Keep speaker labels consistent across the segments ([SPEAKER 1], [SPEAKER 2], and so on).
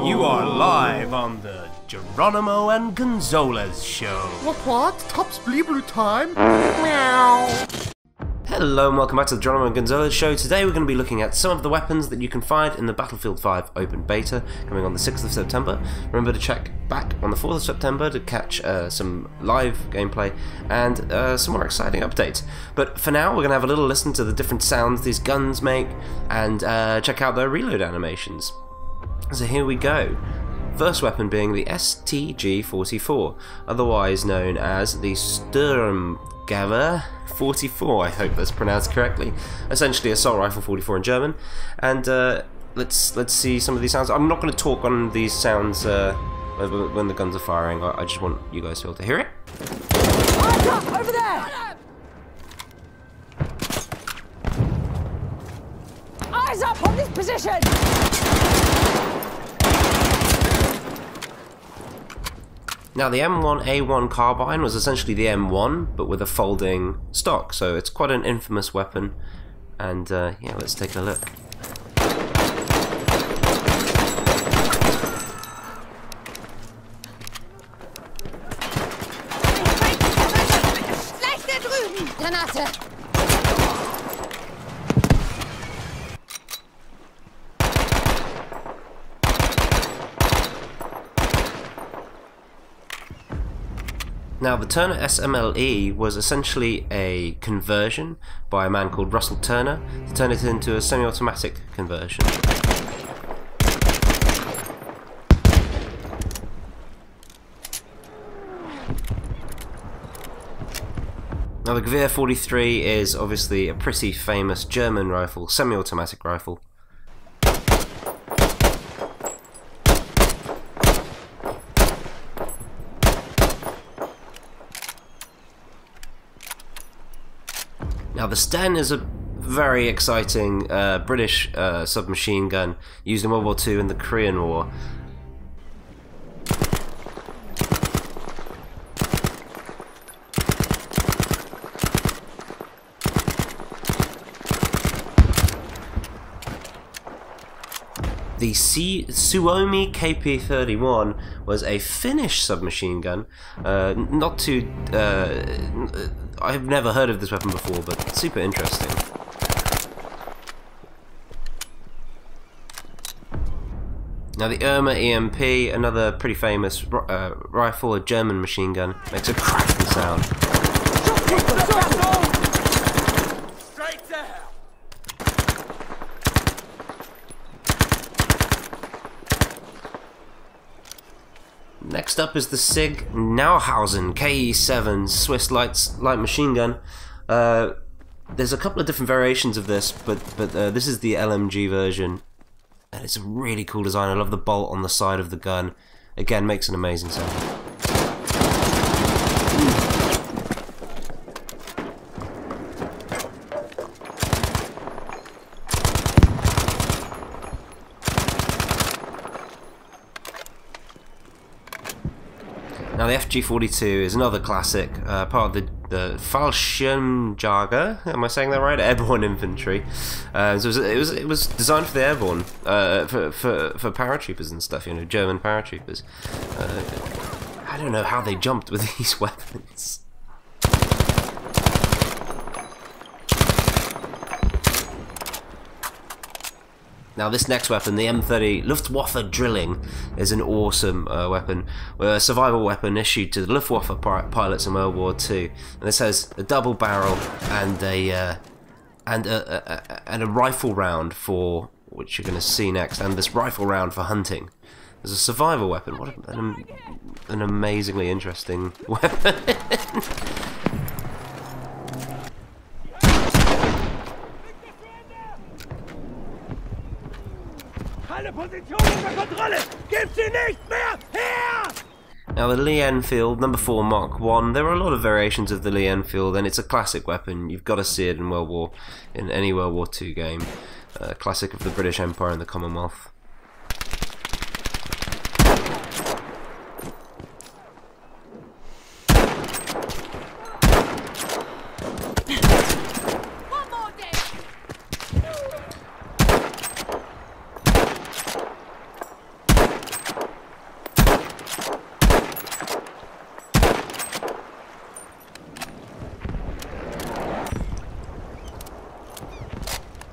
[SPEAKER 1] You are live on the Geronimo and Gonzolaz show.
[SPEAKER 2] What? Top's blue time? Meow.
[SPEAKER 1] Hello and welcome back to the Geronimo and Gonzolaz show. Today we're going to be looking at some of the weapons that you can find in the Battlefield 5 open beta coming on the 6th of September. Remember to check back on the 4th of September to catch some live gameplay and some more exciting updates. But for now we're going to have a little listen to the different sounds these guns make and check out their reload animations. So here we go. First weapon being the STG-44, otherwise known as the GEWEHR 44, I hope that's pronounced correctly. Essentially Assault Rifle 44 in German. And let's see some of these sounds. I'm not going to talk on these sounds when the guns are firing. I just want you guys to be able to hear it.
[SPEAKER 3] Eyes up! Over there! Eyes up on this position!
[SPEAKER 1] Now the M1A1 carbine was essentially the M1 but with a folding stock, so it's quite an infamous weapon, and yeah, let's take a look.
[SPEAKER 3] Granate!
[SPEAKER 1] Now the Turner SMLE was essentially a conversion by a man called Russell Turner to turn it into a semi-automatic conversion. Now the GEWEHR 43 is obviously a pretty famous German rifle, semi-automatic rifle. Now the Sten is a very exciting British submachine gun used in World War II and the Korean War. The Suomi KP 31 was a Finnish submachine gun. Not too. I've never heard of this weapon before, but super interesting. Now the ERMA EMP, another pretty famous rifle, a German machine gun, makes a cracking sound. Next up is the SIG Nauhausen KE7 Swiss light machine gun. There's a couple of different variations of this, but this is the LMG version, and it's a really cool design. I love the bolt on the side of the gun. Again, makes an amazing sound. Now the FG-42 is another classic, part of the Fallschirmjäger. Am I saying that right? Airborne infantry. So it was designed for the airborne, for paratroopers and stuff. You know, German paratroopers. I don't know how they jumped with these weapons. Now this next weapon, the M30 Luftwaffe Drilling, is an awesome weapon, a survival weapon issued to the Luftwaffe pilots in World War II. And this has a double barrel and a rifle round for, which you're going to see next, and this rifle round for hunting. As a survival weapon, what an amazingly interesting weapon. Now the LEE-ENFIELD number 4 Mark 1, there are a lot of variations of the LEE-ENFIELD, and it's a classic weapon. You've got to see it in any World War II game. Classic of the British Empire and the Commonwealth.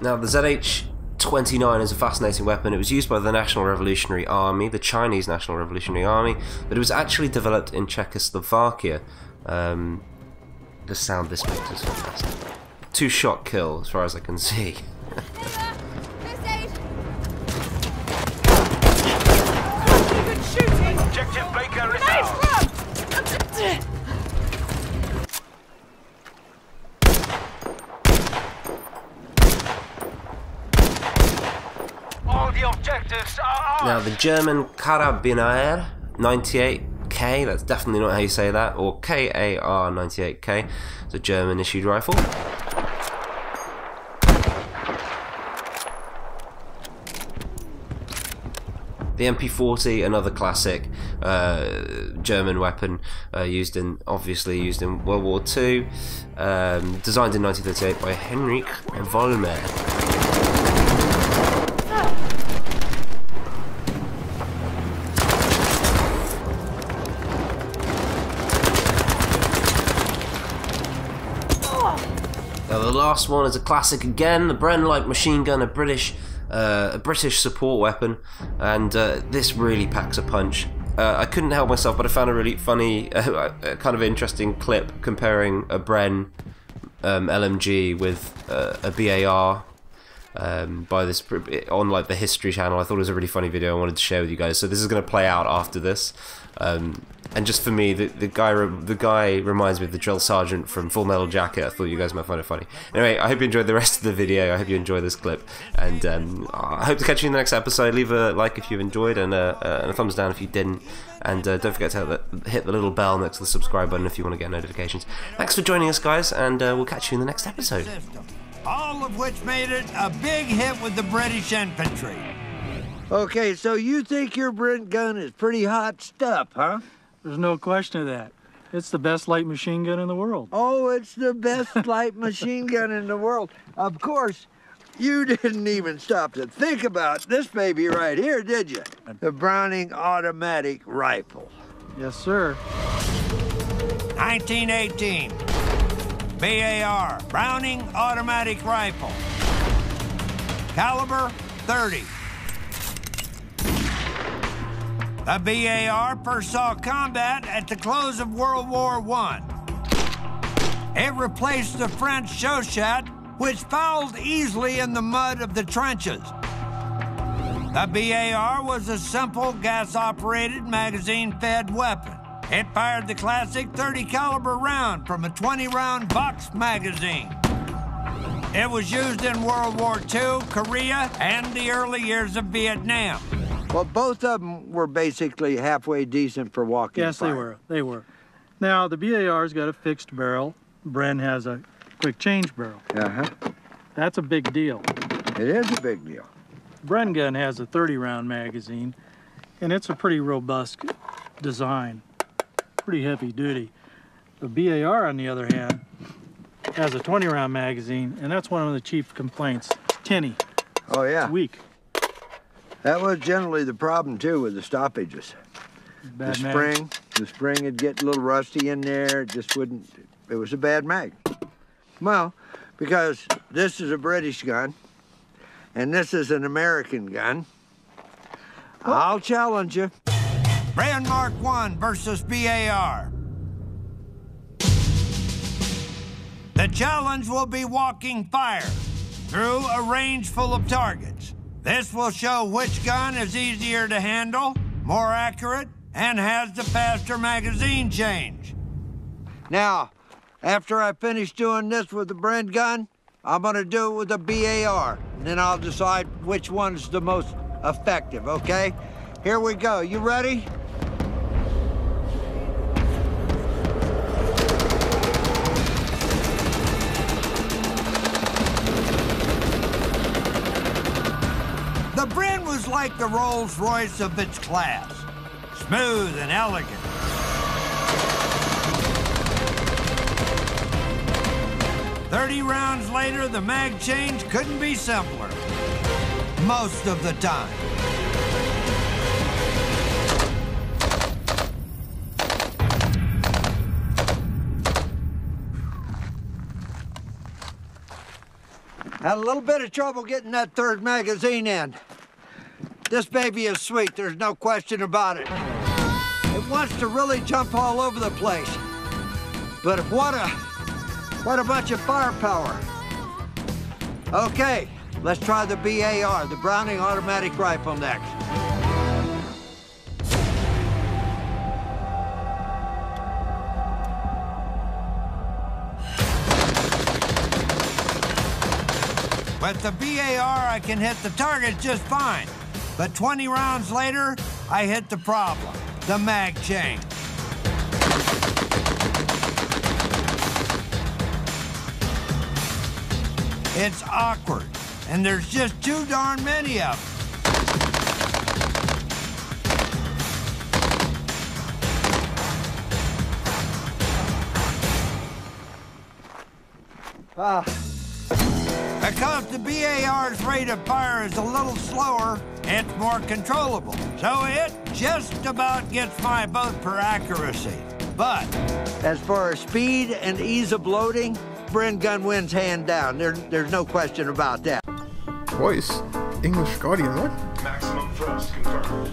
[SPEAKER 1] Now the ZH-29 is a fascinating weapon. It was used by the National Revolutionary Army, the Chinese National Revolutionary Army, but it was actually developed in Czechoslovakia. The sound this makes is fantastic. 2-shot kill, as far as I can see.
[SPEAKER 4] Objective Baker is out. All the objectives are ours.
[SPEAKER 1] Now the German CARBINE 98K, that's definitely not how you say that, or KAR 98K, it's a German issued rifle. The MP40, another classic German weapon, obviously used in World War II, designed in 1938 by Heinrich Vollmer. Now the last one is a classic again, the Bren-like machine gun, a British support weapon, and this really packs a punch. I couldn't help myself, but I found a really funny, kind of interesting clip comparing a Bren LMG with a BAR by this on like the History Channel. I thought it was a really funny video I wanted to share with you guys. So this is going to play out after this. And just for me, the guy reminds me of the drill sergeant from Full Metal Jacket. I thought you guys might find it funny. Anyway, I hope you enjoyed the rest of the video. I hope you enjoyed this clip, and I hope to catch you in the next episode. Leave a like if you've enjoyed, and a thumbs down if you didn't, and don't forget to hit the little bell next to the subscribe button if you want to get notifications. Thanks for joining us, guys, and we'll catch you in the next episode.
[SPEAKER 5] All of which made it a big hit with the British infantry.
[SPEAKER 6] Okay, so you think your Brent gun is pretty hot stuff, huh?
[SPEAKER 7] There's no question of that. It's the best light machine gun in the world.
[SPEAKER 6] Oh, it's the best light machine gun in the world. Of course, you didn't even stop to think about this baby right here, did you? The Browning automatic rifle.
[SPEAKER 7] Yes, sir.
[SPEAKER 5] 1918. BAR, Browning automatic rifle. Caliber 30. The BAR first saw combat at the close of World War I. It replaced the French Chauchat, which fouled easily in the mud of the trenches. The BAR was a simple gas-operated, magazine-fed weapon. It fired the classic 30 caliber round from a 20-round box magazine. It was used in World War II, Korea, and the early years of Vietnam.
[SPEAKER 6] Well, both of them were basically halfway decent for walking
[SPEAKER 7] Yes,
[SPEAKER 6] fire.
[SPEAKER 7] they were. Now, the BAR's got a fixed barrel. Bren has a quick change barrel.
[SPEAKER 6] Uh-huh.
[SPEAKER 7] That's a big deal.
[SPEAKER 6] It is a big deal.
[SPEAKER 7] Bren gun has a 30-round magazine, and it's a pretty robust design, pretty heavy duty. The BAR, on the other hand, has a 20-round magazine, and that's one of the chief complaints. It's tinny.
[SPEAKER 6] Oh, yeah.
[SPEAKER 7] It's weak.
[SPEAKER 6] That was generally the problem, too, with the stoppages.
[SPEAKER 7] Bad
[SPEAKER 6] The
[SPEAKER 7] mag.
[SPEAKER 6] spring would get a little rusty in there. It just wouldn't, it was a bad mag. Well, because this is a British gun, and this is an American gun, I'll challenge you.
[SPEAKER 5] Bren Mark I versus BAR. The challenge will be walking fire through a range full of targets. This will show which gun is easier to handle, more accurate, and has the faster magazine change.
[SPEAKER 6] Now, after I finish doing this with the Brent gun, I'm gonna do it with the BAR, and then I'll decide which one's the most effective, okay? Here we go. You ready?
[SPEAKER 5] The Bren was like the Rolls-Royce of its class, smooth and elegant. "30 rounds later, the mag change couldn't be simpler. Most of the time.
[SPEAKER 6] Had a little bit of trouble getting that third magazine in. This baby is sweet, there's no question about it. It wants to really jump all over the place. But what a bunch of firepower. Okay, let's try the BAR, the Browning Automatic Rifle next.
[SPEAKER 5] With the BAR, I can hit the target just fine. But 20 rounds later, I hit the problem, the mag change. It's awkward, and there's just too darn many of them. Because the BAR's rate of fire is a little slower, it's more controllable. So it just about gets my vote for accuracy. But
[SPEAKER 6] as far as speed and ease of loading, Bren gun wins hand down. There's no question about that.
[SPEAKER 2] Voice? English Guardian, what?
[SPEAKER 4] Maximum thrust confirmed.